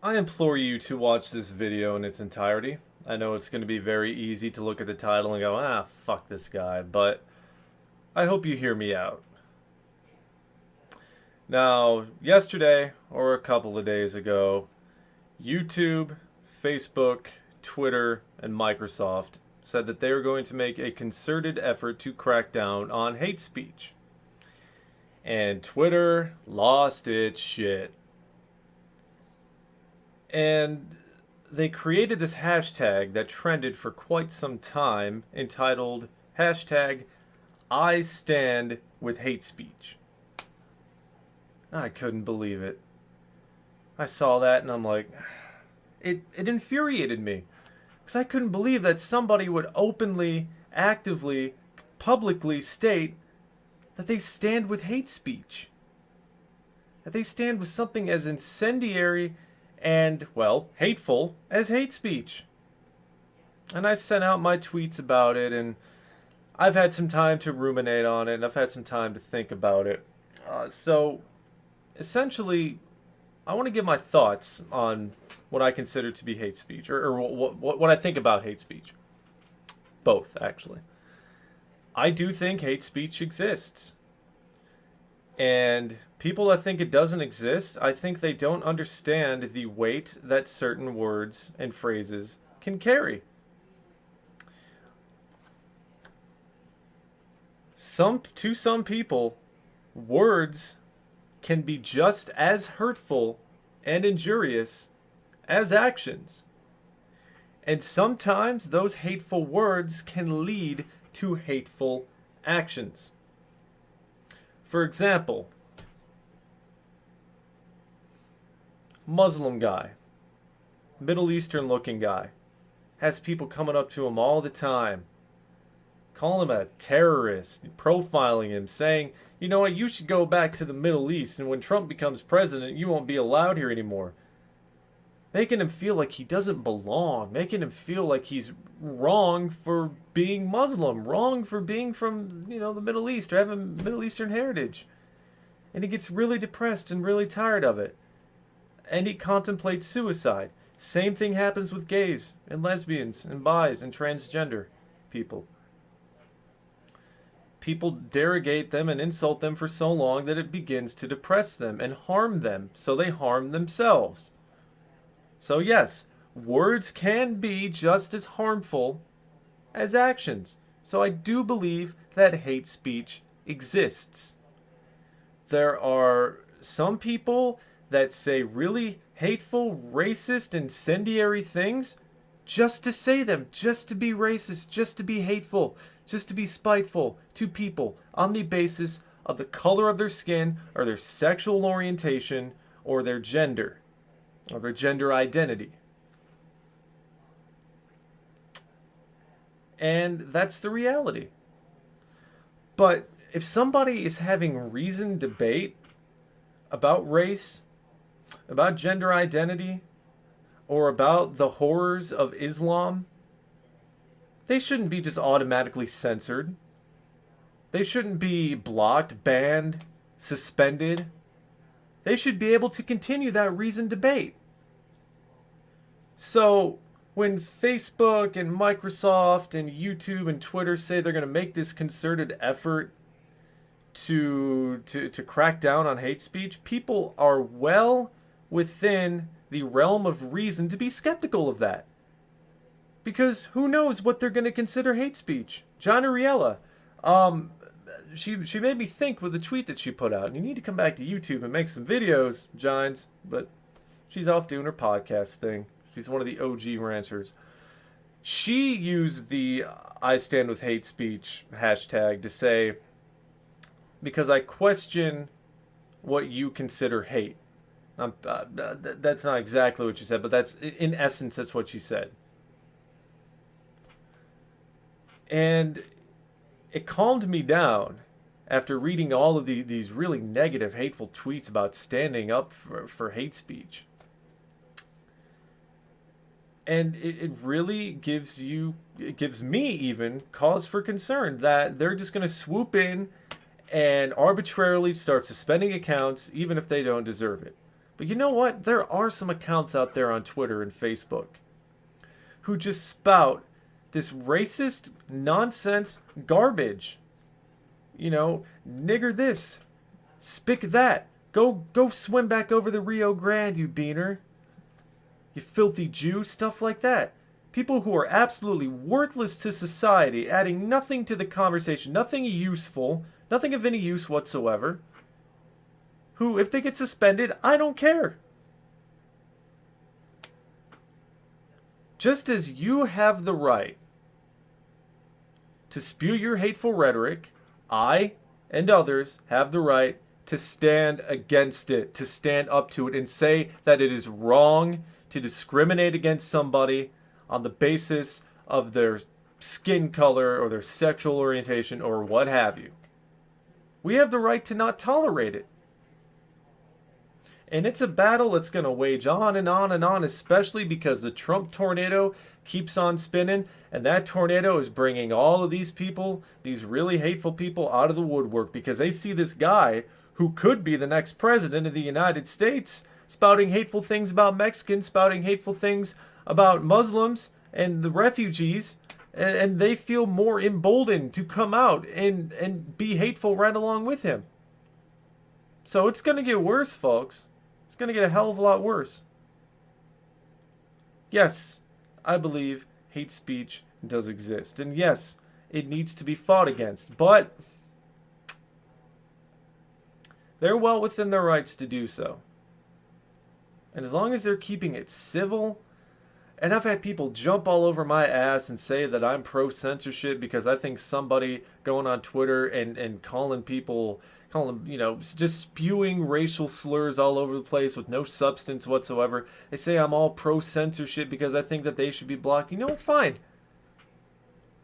I implore you to watch this video in its entirety. I know it's going to be very easy to look at the title and go, fuck this guy, but I hope you hear me out. Now, yesterday, or a couple of days ago, YouTube, Facebook, Twitter, and Microsoft said that they were going to make a concerted effort to crack down on hate speech. And Twitter lost its shit. And they created this hashtag that trended for quite some time entitled hashtag I stand with hate speech. I couldn't believe it. I saw that and I'm like, it infuriated me. Because I couldn't believe that somebody would openly, actively, publicly state that they stand with hate speech. That they stand with something as incendiary and, well, hateful as hate speech. And I sent out my tweets about it, and I've had some time to ruminate on it, and I've had some time to think about it. So, essentially, I want to give my thoughts on what I consider to be hate speech, or what I think about hate speech. Both, actually. I do think hate speech exists. And people that think it doesn't exist, I think they don't understand the weight that certain words and phrases can carry. To some people, words can be just as hurtful and injurious as actions. And sometimes those hateful words can lead to hateful actions. For example, Muslim guy, Middle Eastern looking guy, has people coming up to him all the time, calling him a terrorist, profiling him, saying, you know what, you should go back to the Middle East, and when Trump becomes president, you won't be allowed here anymore. Making him feel like he doesn't belong, making him feel like he's wrong for being Muslim, wrong for being from, the Middle East or having Middle Eastern heritage. And he gets really depressed and really tired of it. And he contemplates suicide. Same thing happens with gays and lesbians and bis and transgender people. People derogate them and insult them for so long that it begins to depress them and harm them, so they harm themselves. So yes, words can be just as harmful as actions. So I do believe that hate speech exists. There are some people that say really hateful, racist, incendiary things just to say them, just to be racist, just to be hateful, just to be spiteful to people on the basis of the color of their skin or their sexual orientation or their gender. Of their gender identity. And that's the reality. But if somebody is having reasoned debate about race, about gender identity, or about the horrors of Islam, they shouldn't be just automatically censored. They shouldn't be blocked, banned, suspended. They should be able to continue that reasoned debate. So when Facebook and Microsoft and YouTube and Twitter say they're going to make this concerted effort to crack down on hate speech, people are well within the realm of reason to be skeptical of that. Because who knows what they're going to consider hate speech? John Ariella, she made me think with the tweet that she put out. And you need to come back to YouTube and make some videos, Johns. But she's off doing her podcast thing. She's one of the OG ranters. She used the I stand with hate speech hashtag to say, because I question what you consider hate. That's not exactly what she said, but that's, in essence, that's what she said. And it calmed me down after reading all of these really negative, hateful tweets about standing up for hate speech. And it really gives me even cause for concern that they're just going to swoop in and arbitrarily start suspending accounts even if they don't deserve it. But you know what? There are some accounts out there on Twitter and Facebook who just spout this racist nonsense garbage. You know, nigger this, spick that. Go swim back over the Rio Grande, you beaner. You filthy Jew, stuff like that. People who are absolutely worthless to society, adding nothing to the conversation, nothing useful, nothing of any use whatsoever. Who, if they get suspended, I don't care. Just as you have the right to spew your hateful rhetoric, I and others have the right to stand against it, to stand up to it and say that it is wrong to discriminate against somebody on the basis of their skin color or their sexual orientation or what have you. We have the right to not tolerate it. And it's a battle that's going to wage on and on and on, especially because the Trump tornado keeps on spinning, and that tornado is bringing all of these people, these really hateful people, out of the woodwork because they see this guy who could be the next president of the United States spouting hateful things about Mexicans, spouting hateful things about Muslims and the refugees, and they feel more emboldened to come out and be hateful right along with him. So it's going to get worse, folks. It's going to get a hell of a lot worse. Yes, I believe hate speech does exist. And yes, it needs to be fought against. But they're well within their rights to do so. And as long as they're keeping it civil, and I've had people jump all over my ass and say that I'm pro-censorship because I think somebody going on Twitter and calling them, you know, just spewing racial slurs all over the place with no substance whatsoever. They say I'm all pro-censorship because I think that they should be blocked. You know what? Fine.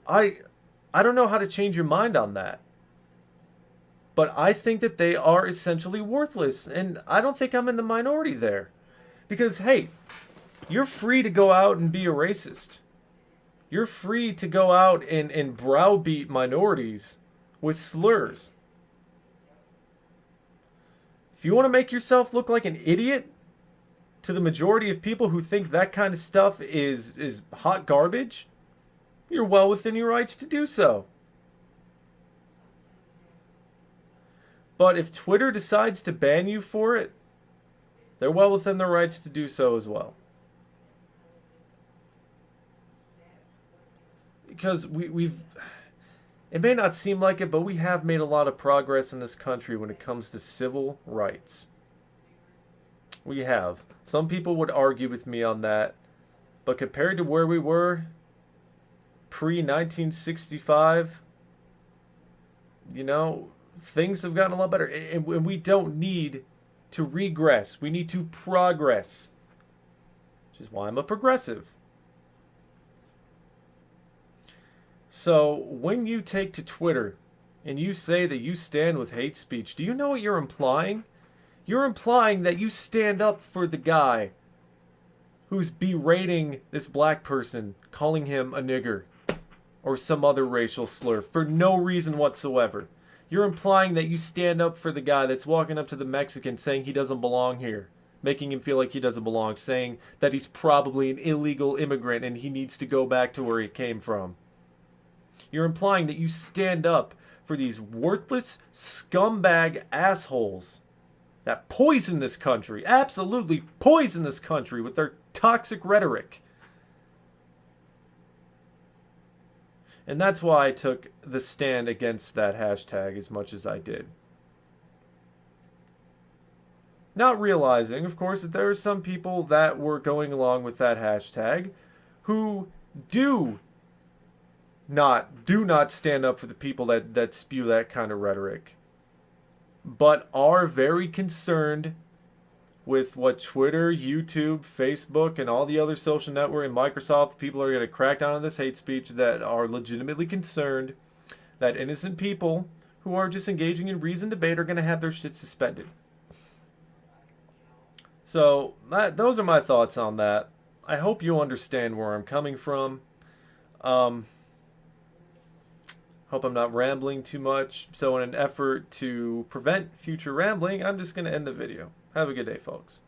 I don't know how to change your mind on that. But I think that they are essentially worthless. And I don't think I'm in the minority there. Because, hey, you're free to go out and be a racist. You're free to go out and browbeat minorities with slurs. If you want to make yourself look like an idiot to the majority of people who think that kind of stuff is hot garbage, you're well within your rights to do so. But if Twitter decides to ban you for it, they're well within their rights to do so as well. Because we've... It may not seem like it, but we have made a lot of progress in this country when it comes to civil rights. We have. Some people would argue with me on that. But compared to where we were pre-1965, you know, things have gotten a lot better. And we don't need to regress. We need to progress. Which is why I'm a progressive. So when you take to Twitter and you say that you stand with hate speech, do you know what you're implying? You're implying that you stand up for the guy who's berating this black person, calling him a nigger or some other racial slur for no reason whatsoever. You're implying that you stand up for the guy that's walking up to the Mexican saying he doesn't belong here, making him feel like he doesn't belong, saying that he's probably an illegal immigrant and he needs to go back to where he came from. You're implying that you stand up for these worthless scumbag assholes that poison this country, absolutely poison this country with their toxic rhetoric. And that's why I took the stand against that hashtag as much as I did. Not realizing, of course, that there are some people that were going along with that hashtag who do not stand up for the people that spew that kind of rhetoric, but are very concerned with what Twitter, YouTube, Facebook, and all the other social network and Microsoft people are going to crack down on this hate speech, that are legitimately concerned that innocent people who are just engaging in reasoned debate are going to have their shit suspended. So those are my thoughts on that. I hope you understand where I'm coming from. Hope I'm not rambling too much. So in an effort to prevent future rambling, I'm just going to end the video. Have a good day, folks.